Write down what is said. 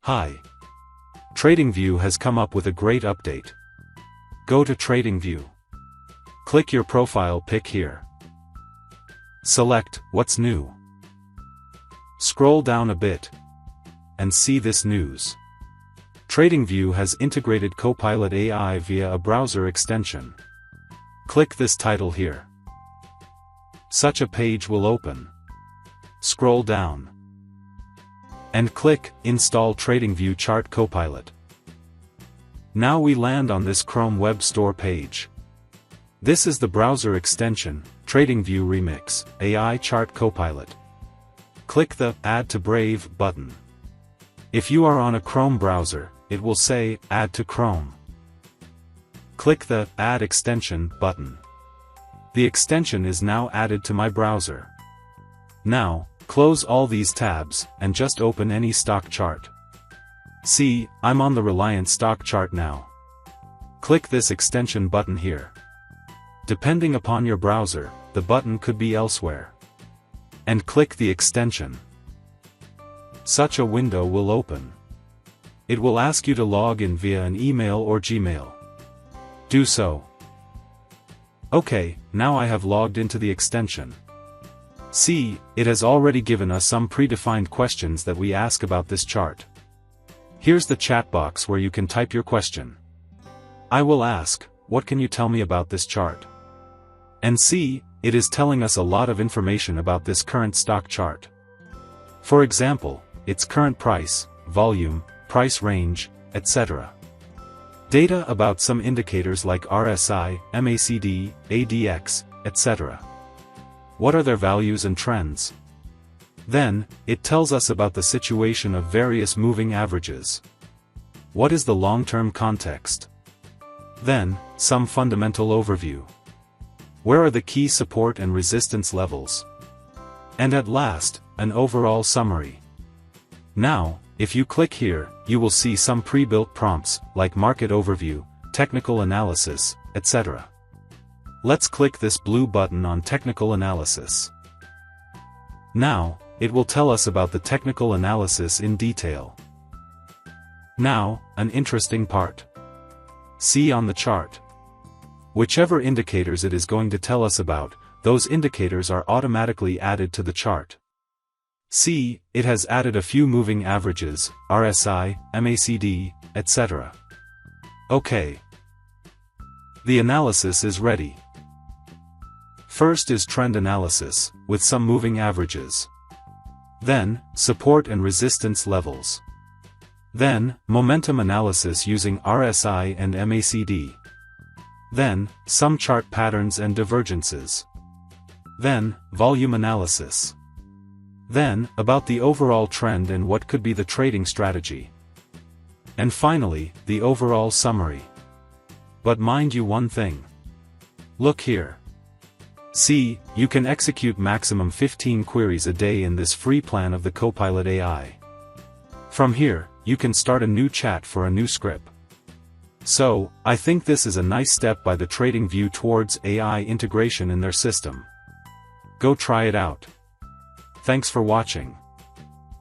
Hi. TradingView has come up with a great update. Go to TradingView. Click your profile pic here. Select What's New. Scroll down a bit. And see this news. TradingView has integrated Copilot AI via a browser extension. Click this title here. Such a page will open. Scroll down. And click Install TradingView Chart Copilot. Now we land on this Chrome Web Store page. This is the browser extension, TradingView Remix, AI Chart Copilot. Click the Add to Brave button. If you are on a Chrome browser, it will say Add to Chrome. Click the Add Extension button. The extension is now added to my browser. Now, close all these tabs, and just open any stock chart. See, I'm on the Reliance stock chart now. Click this extension button here. Depending upon your browser, the button could be elsewhere. And click the extension. Such a window will open. It will ask you to log in via an email or Gmail. Do so. Okay, now I have logged into the extension. See, it has already given us some predefined questions that we ask about this chart. Here's the chat box where you can type your question. I will ask, what can you tell me about this chart? And see, it is telling us a lot of information about this current stock chart. For example, its current price, volume, price range, etc. Data about some indicators like RSI, MACD, ADX, etc. What are their values and trends? Then, it tells us about the situation of various moving averages. What is the long-term context? Then, some fundamental overview. Where are the key support and resistance levels? And at last, an overall summary. Now, if you click here, you will see some pre-built prompts, like market overview, technical analysis, etc. Let's click this blue button on technical analysis. Now, it will tell us about the technical analysis in detail. Now, an interesting part. See on the chart. Whichever indicators it is going to tell us about, those indicators are automatically added to the chart. See, it has added a few moving averages, RSI, MACD, etc. Okay. The analysis is ready. First is trend analysis, with some moving averages. Then, support and resistance levels. Then, momentum analysis using RSI and MACD. Then, some chart patterns and divergences. Then, volume analysis. Then, about the overall trend and what could be the trading strategy. And finally, the overall summary. But mind you one thing. Look here. See, you can execute maximum 15 queries a day in this free plan of the Copilot AI. From here, you can start a new chat for a new script. So, I think this is a nice step by the TradingView towards AI integration in their system. Go try it out. Thanks for watching.